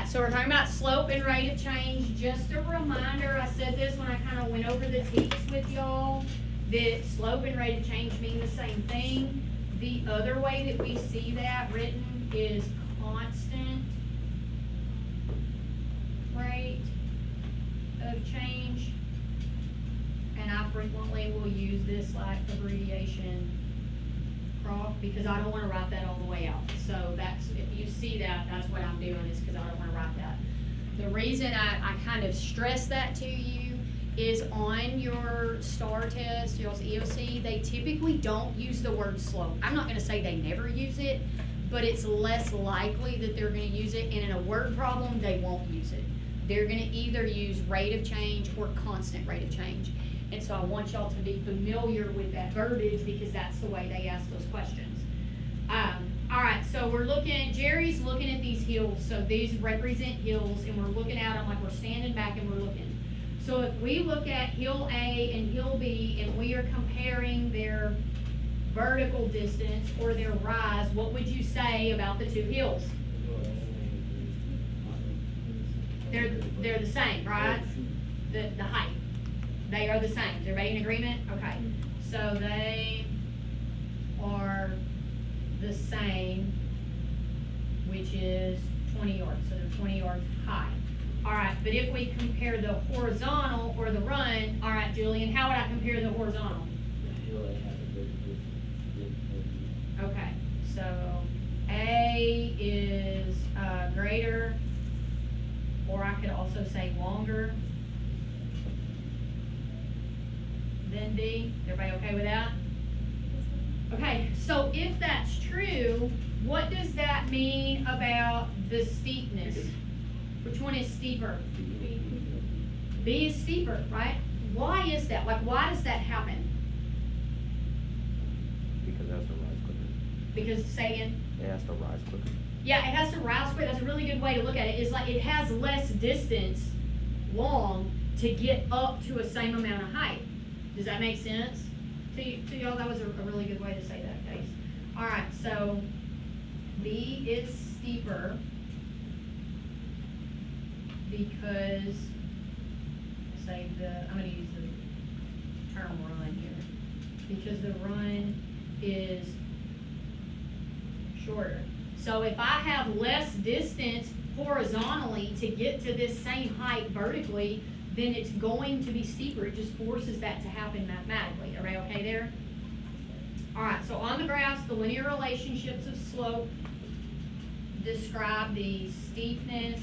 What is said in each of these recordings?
right, so we're talking about slope and rate of change. Just a reminder, I said this when I kind of went over the teaks with y'all, that slope and rate of change mean the same thing. The other way that we see that written is constant rate of change. And I frequently will use this like abbreviation CROF because I don't want to write that all the way out. So that's, if you see that, that's what I'm doing, is because I don't want to write that. The reason I kind of stress that to you is on your STAR test, y'all's EOC, they typically don't use the word slope. I'm not going to say they never use it, but it's less likely that they're going to use it, and in a word problem, they won't use it. They're going to either use rate of change or constant rate of change. And so I want y'all to be familiar with that verbiage because that's the way they ask those questions. All right, so we're looking, Jerry's looking at these hills. So these represent hills, and we're looking at them like we're standing back and we're looking. So if we look at hill A and hill B and we are comparing their vertical distance or their rise, what would you say about the two hills? They're the same, right? The height. They are the same. Is everybody in agreement? Okay. So they are the same, which is 20 yards. So they're 20 yards high. All right, but if we compare the horizontal or the run, all right, Julian, how would I compare the horizontal? Okay, so A is greater, or I could also say longer than B. Everybody okay with that? Okay, so if that's true, what does that mean about the steepness? Which one is steeper? B is steeper, right? Why is that? Like, why does that happen? Because it has to rise quicker. Because, say again? It has to rise quicker. Yeah, it has to rise quicker. That's a really good way to look at it. It's like it has less distance long to get up to a same amount of height. Does that make sense to y'all? That was a really good way to say that, Case. All right, so B is steeper because, say I'm going to use the term run here, because the run is shorter. So if I have less distance horizontally to get to this same height vertically, then it's going to be steeper. It just forces that to happen mathematically. Everybody okay there? All right, so on the graphs, the linear relationships of slope describe the steepness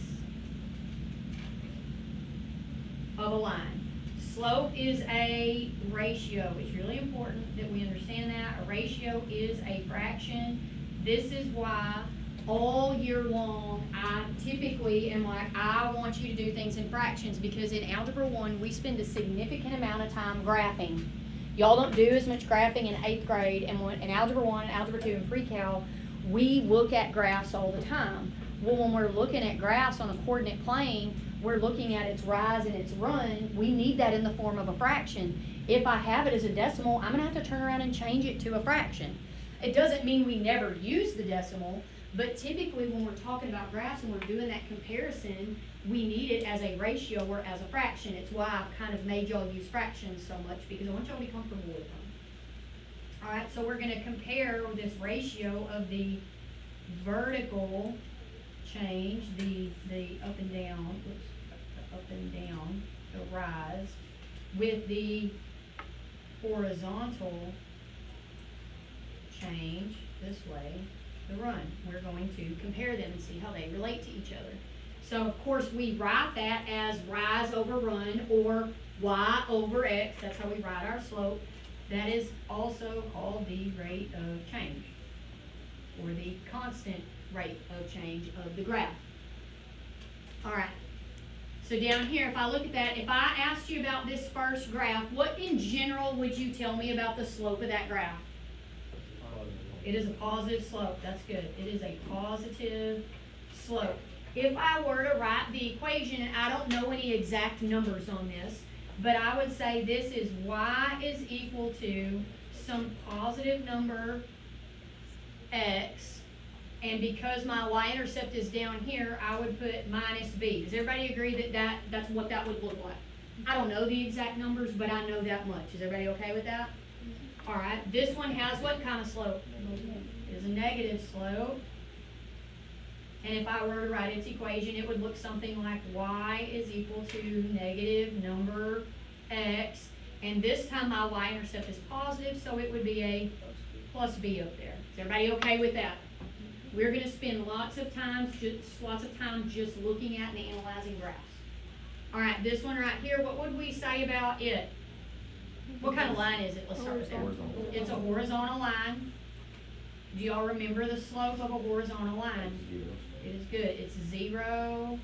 of a line. Slope is a ratio. It's really important that we understand that. A ratio is a fraction. This is why all year long, I typically am like, I want you to do things in fractions, because in Algebra 1, we spend a significant amount of time graphing. Y'all don't do as much graphing in 8th grade, and in Algebra 1, Algebra 2, and Pre-Cal, we look at graphs all the time. Well, when we're looking at graphs on a coordinate plane, we're looking at its rise and its run. We need that in the form of a fraction. If I have it as a decimal, I'm going to have to turn around and change it to a fraction. It doesn't mean we never use the decimal, but typically when we're talking about graphs and we're doing that comparison, we need it as a ratio or as a fraction. It's why I've kind of made y'all use fractions so much, because I want y'all to be comfortable with them. All right, so we're going to compare this ratio of the vertical change, the up and down, the rise, with the horizontal change this way, the run. We're going to compare them and see how they relate to each other. So of course we write that as rise over run, or y over x. That's how we write our slope. That is also called the rate of change, or the constant rate of change of the graph. All right. So down here, if I look at that, if I asked you about this first graph, what in general would you tell me about the slope of that graph? It is a positive slope. That's good. It is a positive slope. If I were to write the equation, and I don't know any exact numbers on this, but I would say this is y is equal to some positive number x, And because my y-intercept is down here, I would put minus b. Does everybody agree that that's what that would look like? I don't know the exact numbers, but I know that much. Is everybody okay with that? All right, this one has what kind of slope? It is a negative slope. And if I were to write its equation, it would look something like y is equal to negative number x. And this time my y-intercept is positive, so it would be a plus b up there. Is everybody okay with that? We're going to spend lots of time just looking at and analyzing graphs. All right, this one right here, what would we say about it? What kind of line is it? Let's start with that. Horizontal. It's a horizontal line. Do y'all remember the slope of a horizontal line? Zero. It is good. It's 0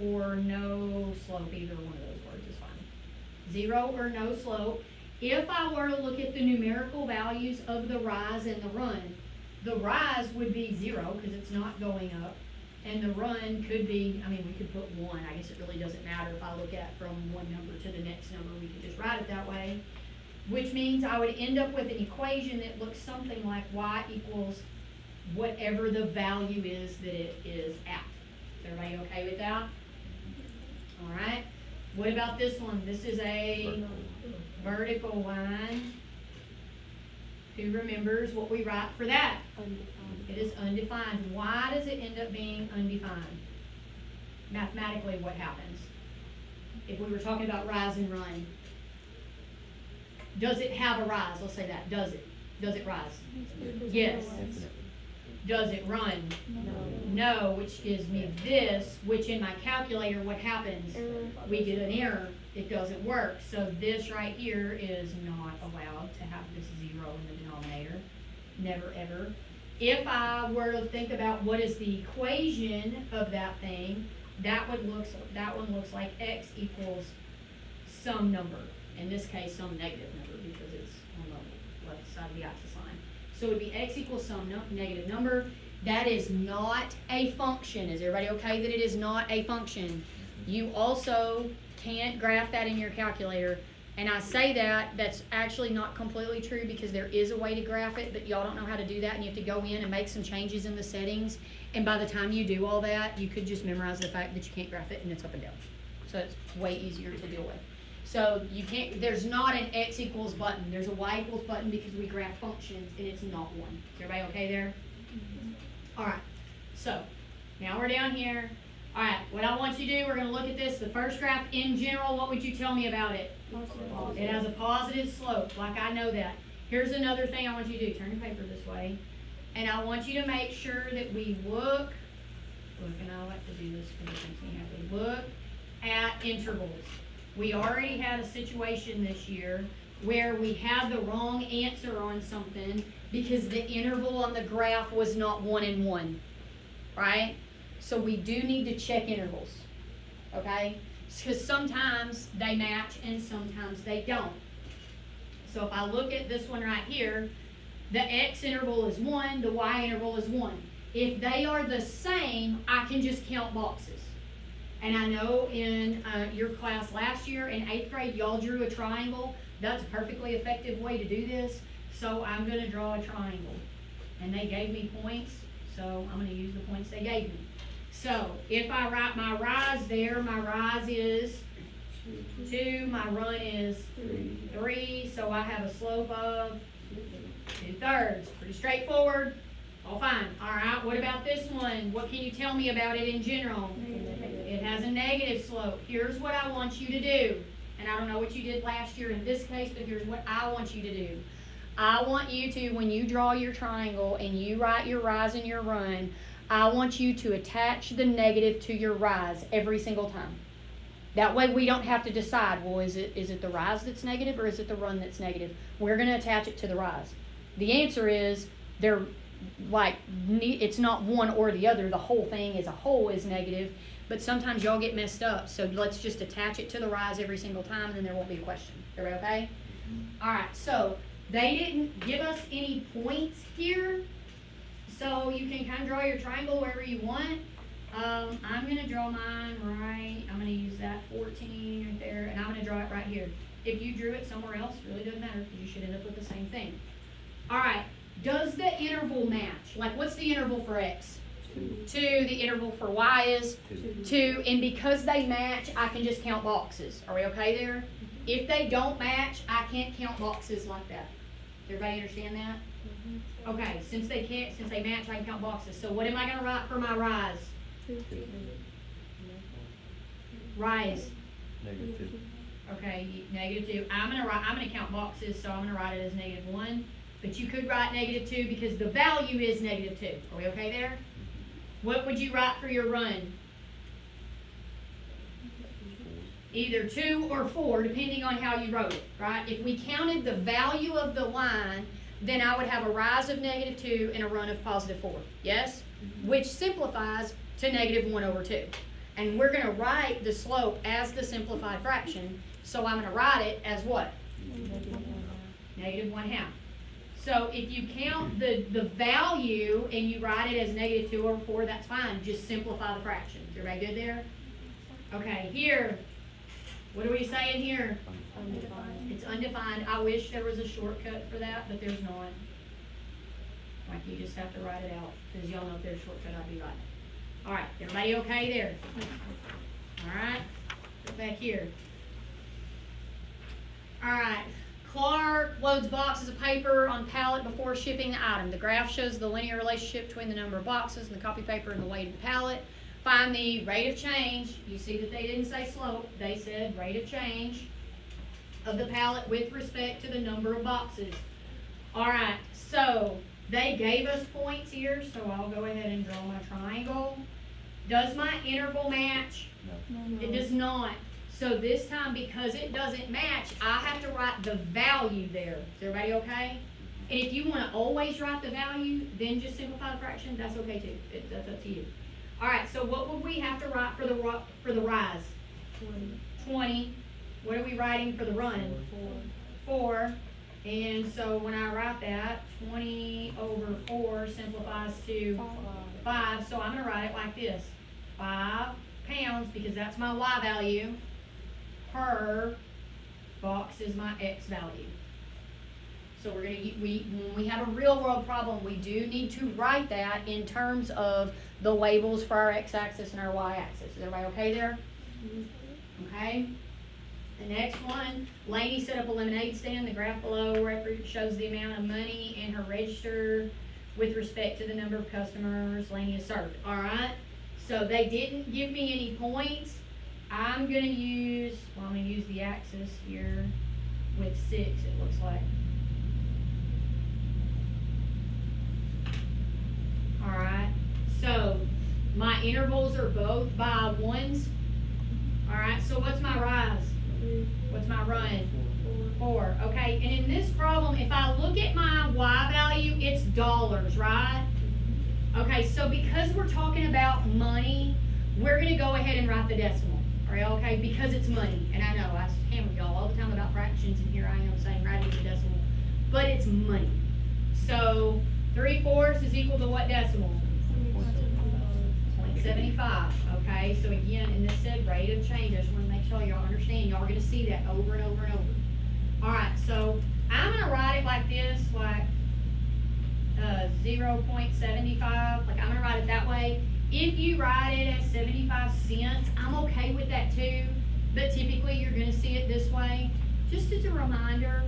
or no slope. Either one of those words is fine. 0 or no slope. If I were to look at the numerical values of the rise and the run, the rise would be 0 because it's not going up. And the run could be, I mean, we could put 1. I guess it really doesn't matter if I look at from one number to the next number. We could just write it that way. Which means I would end up with an equation that looks something like y equals whatever the value is that it is at. Is everybody okay with that? All right. What about this one? This is a vertical line. Who remembers what we write for that? It is undefined. Why does it end up being undefined? Mathematically, what happens? If we were talking about rise and run. Does it have a rise? Let's say that. Does it? Does it rise? Yes. Infinitely. Does it run? No, which gives me this, which in my calculator, what happens? We get an error. It doesn't work. So this right here is not allowed to have this 0 in the denominator. Never, ever. If I were to think about what is the equation of that thing, that one looks like x equals some number. In this case, some negative number because it's on the left side of the axis line. So it would be x equals some negative number. That is not a function. Is everybody okay that it is not a function? You also can't graph that in your calculator. And I say that, that's actually not completely true because there is a way to graph it, but y'all don't know how to do that and you have to go in and make some changes in the settings. And by the time you do all that, you could just memorize the fact that you can't graph it and it's up and down. So it's way easier to deal with. So you can't, there's not an x equals button. There's a y equals button because we graph functions and it's not one. Is everybody okay there? All right. So now we're down here. All right. What I want you to do, we're going to look at this. The first graph in general, what would you tell me about it? It has a positive slope. Like I know that. Here's another thing I want you to do. Turn your paper this way. And I want you to make sure that we look, and I like to do this because it makes me happy. Look at intervals. We already had a situation this year where we had the wrong answer on something because the interval on the graph was not 1 and 1, right? So we do need to check intervals, okay? Because sometimes they match and sometimes they don't. So if I look at this one right here, the x interval is 1, the y interval is 1. If they are the same, I can just count boxes. And I know in your class last year in 8th grade, y'all drew a triangle. That's a perfectly effective way to do this. So I'm going to draw a triangle. And they gave me points, so I'm going to use the points they gave me. So if I write my rise there, my rise is 2, my run is 3. So I have a slope of 2/3. Pretty straightforward. All fine. All right, what about this one? What can you tell me about it in general? It has a negative slope. Here's what I want you to do. And I don't know what you did last year in this case, but here's what I want you to do. I want you to, when you draw your triangle and you write your rise and your run, I want you to attach the negative to your rise every single time. That way we don't have to decide, well, is it the rise that's negative or is it the run that's negative? We're going to attach it to the rise. The answer is they're like, it's not one or the other. The whole thing as a whole is negative, but sometimes y'all get messed up. So let's just attach it to the rise every single time and then there won't be a question. Everybody okay? All right, so they didn't give us any points here. So you can kind of draw your triangle wherever you want. I'm going to draw mine right. I'm going to use that 14 right there, and I'm going to draw it right here. If you drew it somewhere else, it really doesn't matter because you should end up with the same thing. All right. Does the interval match? Like, what's the interval for x? 2, the interval for y is 2, and because they match, I can just count boxes. Are we okay there? If they don't match, I can't count boxes like that. Does everybody understand that? Okay, since they match, I can count boxes. So what am I gonna write for my rise? Rise. -2. Okay, -2. I'm gonna count boxes, so I'm gonna write it as -1. But you could write -2 because the value is -2. Are we okay there? What would you write for your run? Either 2 or 4, depending on how you wrote it, right? If we counted the value of the line, then I would have a rise of -2 and a run of +4. Yes? Which simplifies to -1/2. And we're going to write the slope as the simplified fraction. So I'm going to write it as what? -1/2. So if you count the value and you write it as -2/4, that's fine. Just simplify the fraction. Is everybody good there? Okay, here. What are we saying here? It's undefined. I wish there was a shortcut for that, but there's not. Like, you just have to write it out, because y'all know if there's a shortcut, I'd be right. All right, everybody okay there? All right, go back here. All right, Clark loads boxes of paper on pallet before shipping the item. The graph shows the linear relationship between the number of boxes and the copy paper and the weight of the pallet. Find the rate of change. You see that they didn't say slope, they said rate of change of the pallet with respect to the number of boxes. All right, so they gave us points here, so I'll go ahead and draw my triangle. Does my interval match? No. It does not. So this time, because it doesn't match, I have to write the value there. Is everybody okay? And if you want to always write the value, then just simplify the fraction, that's okay too. That's up to you. All right, so what would we have to write for the rise? 20. What are we writing for the run? 4. And so when I write that, 20/4 simplifies to 5. So I'm going to write it like this. 5 pounds, because that's my Y value, per box is my X value. So we're going to, when we have a real world problem, we do need to write that in terms of the labels for our X-axis and our Y-axis. Is everybody okay there? Okay. The next one, Lainey set up a lemonade stand. The graph below shows the amount of money in her register with respect to the number of customers Lainey has served. All right. So they didn't give me any points. I'm going to use the axis here with 6, it looks like. All right. So my intervals are both by 1s. All right. So what's my rise? What's my run? 4. Okay, and in this problem, if I look at my Y value, it's dollars, right? Okay, so because we're talking about money, we're going to go ahead and write the decimal. All right, okay, because it's money. And I know I hammer y'all all the time about fractions, and here I am saying write it in the decimal. But it's money. So 3/4 is equal to what decimal? 0.75. Okay, so again, and this said rate of change. I just want to make sure y'all understand. Y'all are going to see that over and over and over. All right, so I'm going to write it like this, like 0.75. Like I'm going to write it that way. If you write it as 75 cents, I'm okay with that too. But typically, you're going to see it this way. Just as a reminder,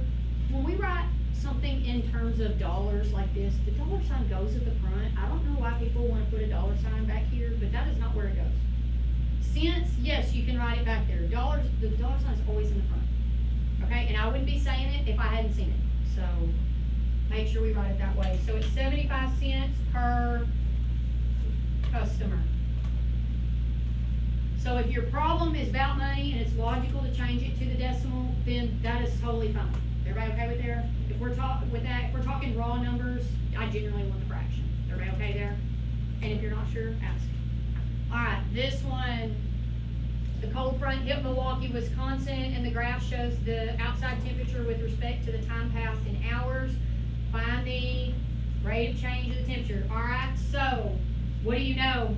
when we write something in terms of dollars like this, the dollar sign goes at the front. I don't know why people want to put a dollar sign back here, but that is not where it goes. Cents, yes, you can write it back there. Dollars, the dollar sign is always in the front. Okay, and I wouldn't be saying it if I hadn't seen it. So make sure we write it that way. So it's 75 cents per customer. So if your problem is about money and it's logical to change it to the decimal, then that is totally fine. Everybody okay with there? If we're talking raw numbers, I generally want the fraction. Everybody okay there? And if you're not sure, ask. All right, this one, the cold front hit Milwaukee, Wisconsin, and the graph shows the outside temperature with respect to the time passed in hours. Find the rate of change of the temperature. All right, so what do you know?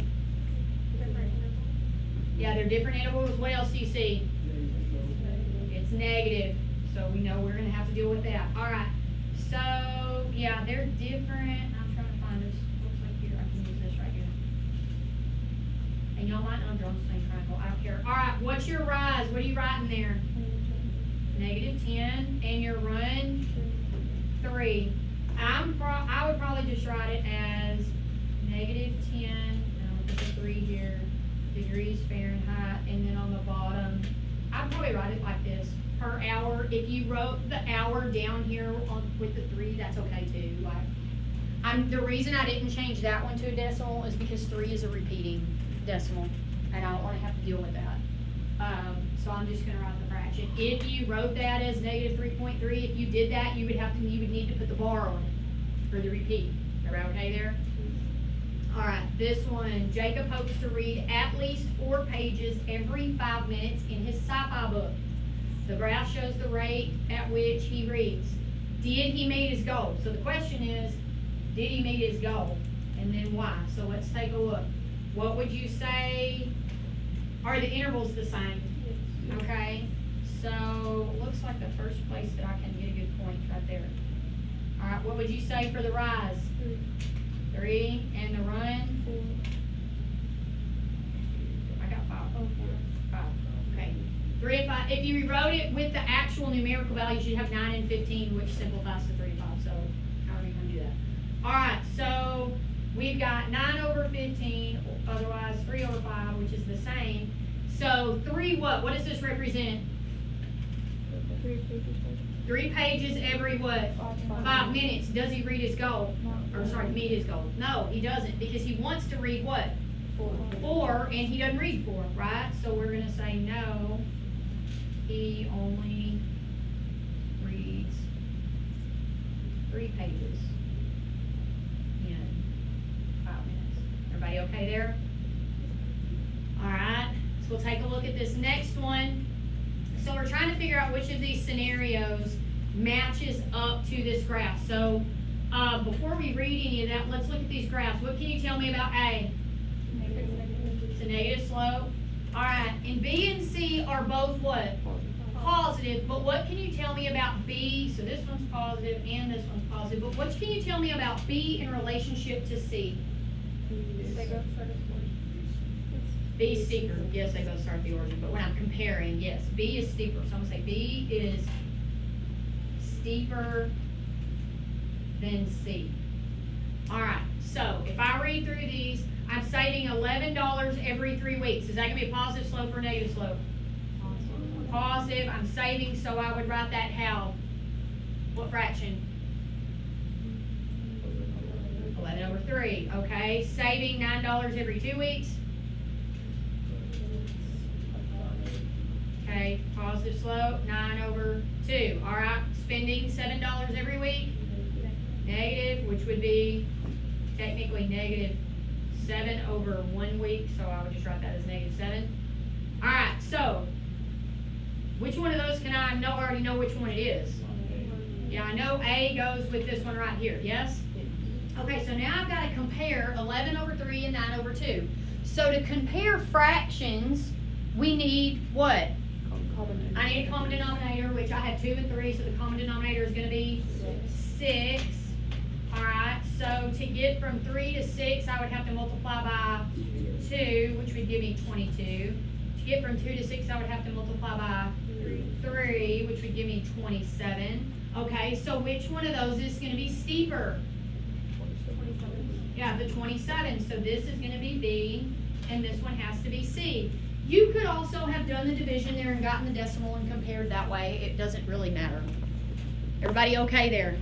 Yeah, they're different intervals. What else do you see? It's negative. So we know we're going to have to deal with that. All right. So, yeah, they're different. I'm trying to find this. Looks like here. I can use this right here. and y'all might not draw the same triangle, I don't care. Alright, what's your rise? What are you writing there? -10, and your run? 3. I would probably just write it as -10, I'll put the 3 here, degrees Fahrenheit, and then on the bottom, I'd probably write it like this, per hour. If you wrote the hour down here with the 3, that's okay too, like. The reason I didn't change that one to a decimal is because 3 is a repeating decimal, and I don't wanna have to deal with that. So I'm just gonna write the fraction. If you wrote that as -3.3, if you did that, you would need to put the bar on it for the repeat. Everybody okay there? Alright, this one, Jacob hopes to read at least 4 pages every 5 minutes in his sci-fi book. The graph shows the rate at which he reads. Did he meet his goal? So the question is, did he meet his goal? And then why? So let's take a look. What would you say? Are the intervals the same? Okay, so looks like the first place that I can get a good point right there. Alright, what would you say for the rise? 3, and the run? I got 5. 5, okay. 3 and 5, if you rewrote it with the actual numerical values, you'd have 9 and 15, which simplifies to 3 to 5, so however you want to do that. Alright, so we've got 9 over 15, otherwise 3 over 5, which is the same. So 3 what? What does this represent? 3 pages every what? 5 minutes. Does he read his goal? Or sorry, meet his goal? No, he doesn't, because he wants to read what? 4, and he doesn't read 4, right? So we're gonna say no, he only reads 3 pages in 5 minutes. Everybody okay there? Alright, so we'll take a look at this next one. So we're trying to figure out which of these scenarios matches up to this graph. So before we read any of that, let's look at these graphs. What can you tell me about A? It's a negative slope. Alright, and B and C are both what? Positive, but what can you tell me about B? So this one's positive and this one's positive, but what can you tell me about B in relationship to C? B is steeper. Yes, they both start at the origin, but when I'm comparing, yes, B is steeper. So I'm gonna say B is steeper than C. Alright, so if I read through these, I'm saving $11 every 3 weeks. Is that gonna be a positive slope or a negative slope? Positive. I'm saving, so I would write that how? What fraction? 11 over 3. Okay, saving $9 every 2 weeks. Okay, positive slope, 9 over 2. Alright, spending $7 every week. Negative, which would be technically -7 over 1 week, so I would just write that as -7. Alright, so which one of those can I already know which one it is? Yeah, I know A goes with this one right here, yes? Okay, so now I've got to compare 11 over 3 and 9 over 2. So to compare fractions, we need what? I need a common denominator, which I have 2 and 3, so the common denominator is going to be 6. Alright, so to get from 3 to 6, I would have to multiply by 2, which would give me 22. To get from 2 to 6, I would have to multiply by 3, which would give me 27. Okay, so which one of those is going to be steeper? Yeah, the 27. So this is going to be B, and this one has to be C. You could also have done the division there and gotten the decimal and compared that way. It doesn't really matter. Everybody okay there?